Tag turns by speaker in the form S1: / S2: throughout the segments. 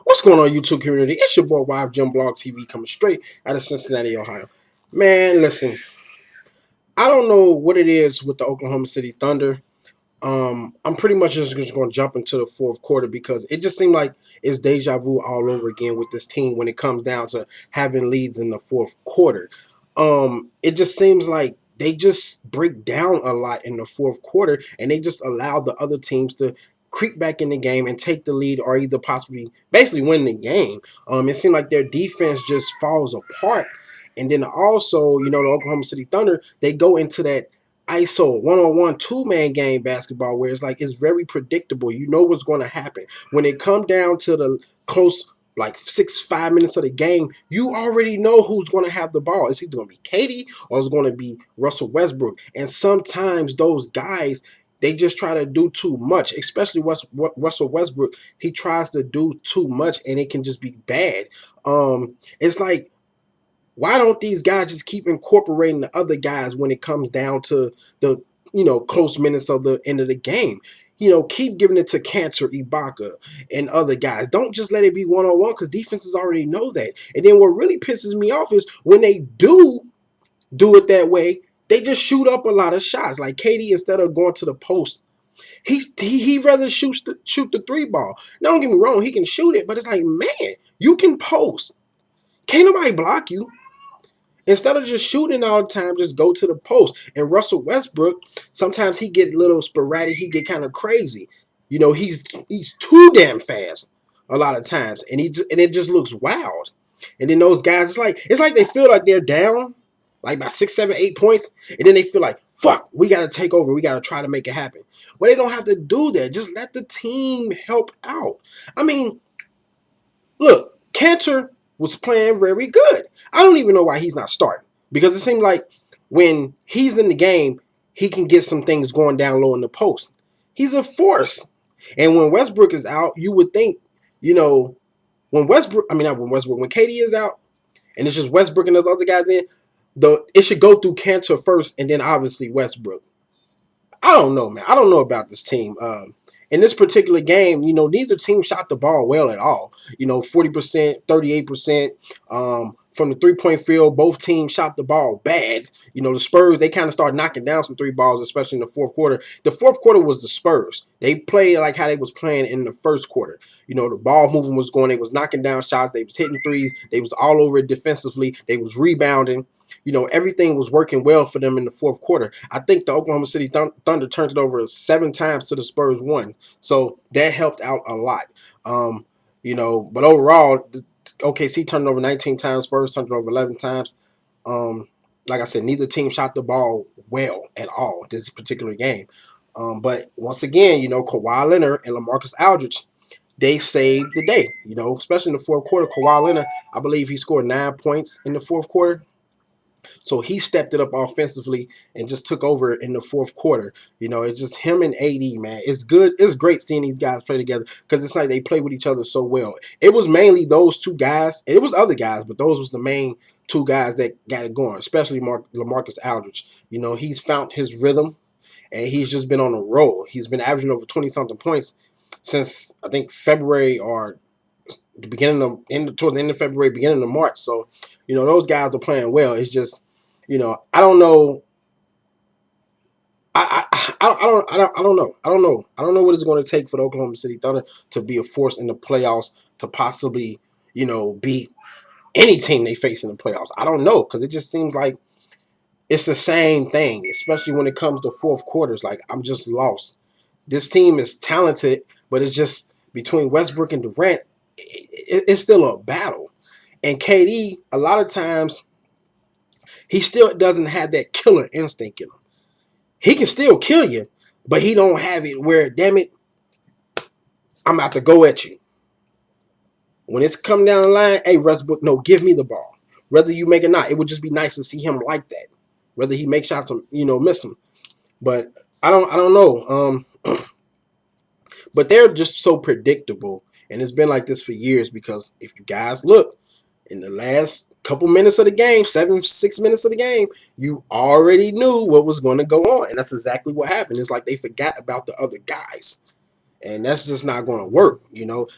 S1: What's going on, YouTube community? It's your boy YfgmBlogTv coming straight out of Cincinnati, Ohio. Man, listen, I don't know what it is with the Oklahoma City Thunder. I'm pretty much just going to jump into the fourth quarter because it just seemed like it's deja vu all over again with this team when it comes down to having leads in the fourth quarter. It just seems like they just break down a lot in the fourth quarter and they just allow the other teams to creep back in the game and take the lead or either possibly basically win the game. It seemed like their defense just falls apart. And then also, the Oklahoma City Thunder, they go into that ISO one-on-one two-man game basketball where it's very predictable. You know what's going to happen. When it come down to the close like 5 minutes of the game, you already know who's going to have the ball. It's either going to be Katie or it's going to be Russell Westbrook. And sometimes those guys, they just try to do too much, especially Russell Westbrook. He tries to do too much and it can just be bad. It's like, why don't these guys just keep incorporating the other guys when it comes down to the close minutes of the end of the game? Keep giving it to Cantor, Ibaka, and other guys. Don't just let it be one-on-one because defenses already know that. And then what really pisses me off is when they do it that way, they just shoot up a lot of shots. Like KD, instead of going to the post, he rather shoot the three ball. Now, don't get me wrong, he can shoot it, but it's like, man, you can post. Can't nobody block you. Instead of just shooting all the time, just go to the post. And Russell Westbrook, sometimes he get a little sporadic. He get kind of crazy. He's too damn fast a lot of times, and it just looks wild. And then those guys, it's like they feel like they're down, like by 6, 7, 8 points, and then they feel like, fuck, we got to take over. We got to try to make it happen. Well, they don't have to do that. Just let the team help out. I mean, look, Cantor was playing very good. I don't even know why he's not starting because it seems like when he's in the game, he can get some things going down low in the post. He's a force. And when Westbrook is out, you would think, when Westbrook, I mean, not when Westbrook, when KD is out and it's just Westbrook and those other guys in, it should go through Cantor first and then obviously Westbrook. I don't know, man. I don't know about this team. In this particular game, neither team shot the ball well at all. 40%, 38%. From the three-point field, both teams shot the ball bad. The Spurs, they kind of started knocking down some three balls, especially in the fourth quarter. The fourth quarter was the Spurs. They played like how they was playing in the first quarter. The ball movement was going. They was knocking down shots. They was hitting threes. They was all over it defensively. They was rebounding. Everything was working well for them in the fourth quarter. I think the Oklahoma City Thunder turned it over 7 times to the Spurs 1. So that helped out a lot. But overall, OKC turned it over 19 times. Spurs turned it over 11 times. Like I said, neither team shot the ball well at all this particular game. But once again, Kawhi Leonard and LaMarcus Aldridge, they saved the day. Especially in the fourth quarter. Kawhi Leonard, I believe he scored 9 points in the fourth quarter. So he stepped it up offensively and just took over in the fourth quarter. It's just him and AD, man. It's good. It's great seeing these guys play together because it's like they play with each other so well. It was mainly those two guys. And it was other guys, but those was the main two guys that got it going, especially LaMarcus Aldridge. He's found his rhythm, and he's just been on a roll. He's been averaging over 20-something points since, I think, February or the towards the end of February, beginning of March. So, those guys are playing well. It's just, I don't know. I don't know. I don't know what it's going to take for the Oklahoma City Thunder to be a force in the playoffs to possibly, beat any team they face in the playoffs. I don't know because it just seems like it's the same thing, especially when it comes to fourth quarters. Like, I'm just lost. This team is talented, but it's just between Westbrook and Durant, it's still a battle. And KD, a lot of times, he still doesn't have that killer instinct in him. He can still kill you, but he don't have it where, damn it, I'm about to go at you. When it's coming down the line, hey, Westbrook, no, give me the ball. Whether you make it or not, it would just be nice to see him like that. Whether he makes shots or, miss them. But I don't know. But they're just so predictable. And it's been like this for years because if you guys look, in the last couple minutes of the game, 6 minutes of the game, you already knew what was going to go on. And that's exactly what happened. It's like they forgot about the other guys. And that's just not going to work.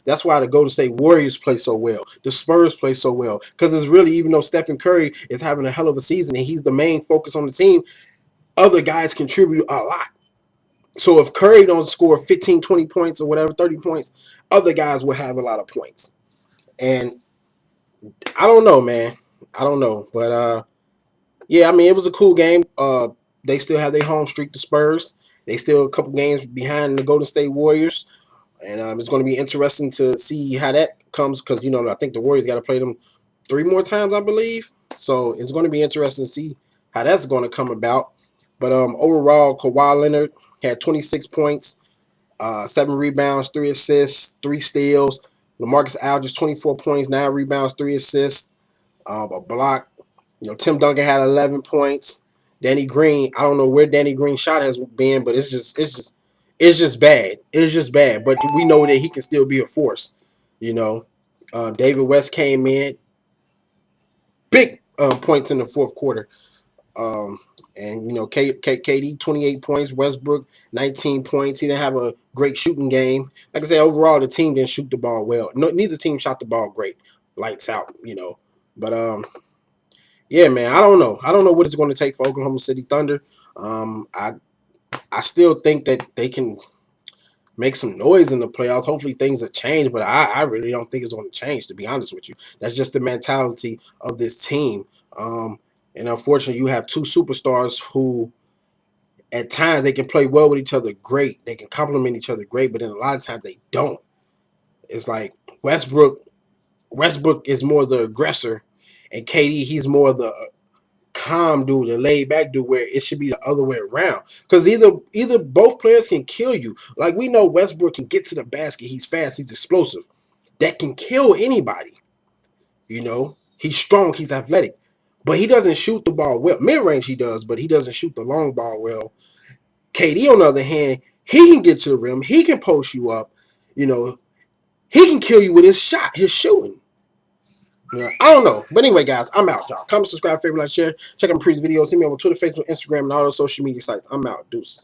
S1: That's why the Golden State Warriors play so well. The Spurs play so well. Because it's really, even though Stephen Curry is having a hell of a season and he's the main focus on the team, other guys contribute a lot. So if Curry don't score 15, 20 points or whatever, 30 points, other guys will have a lot of points. And I don't know, man. I don't know. But yeah, I mean, it was a cool game. They still have their home streak, the Spurs. They still a couple games behind the Golden State Warriors. And it's going to be interesting to see how that comes because, I think the Warriors got to play them 3 more times, I believe. So it's going to be interesting to see how that's going to come about. But overall, Kawhi Leonard had 26 points, 7 rebounds, 3 assists, 3 steals. LaMarcus Aldridge, 24 points, 9 rebounds, 3 assists, a block. Tim Duncan had 11 points. Danny Green, I don't know where Danny Green's shot has been, but it's just bad. It's just bad. But we know that he can still be a force. You know, David West came in, big points in the fourth quarter. Um, and KD 28 points, Westbrook 19 points. He didn't have a great shooting game. Like I said, overall the team didn't shoot the ball well. No, neither team shot the ball great. Lights out. But yeah, man, I don't know. I don't know what it's going to take for Oklahoma City Thunder. I still think that they can make some noise in the playoffs. Hopefully things have changed, but I really don't think it's going to change, to be honest with you. That's just the mentality of this team. And unfortunately, you have two superstars who at times they can play well with each other great. They can complement each other great, but then a lot of times they don't. It's like Westbrook is more the aggressor, and KD, he's more the calm dude, the laid back dude, where it should be the other way around. Because either both players can kill you. Like we know Westbrook can get to the basket. He's fast. He's explosive. That can kill anybody. He's strong. He's athletic. But he doesn't shoot the ball well. Mid-range he does, but he doesn't shoot the long ball well. KD, on the other hand, he can get to the rim. He can post you up. He can kill you with his shot, his shooting. I don't know. But anyway, guys, I'm out, y'all. Comment, subscribe, favorite, like, share. Check out my previous videos. See me on Twitter, Facebook, Instagram, and all those social media sites. I'm out. Deuce.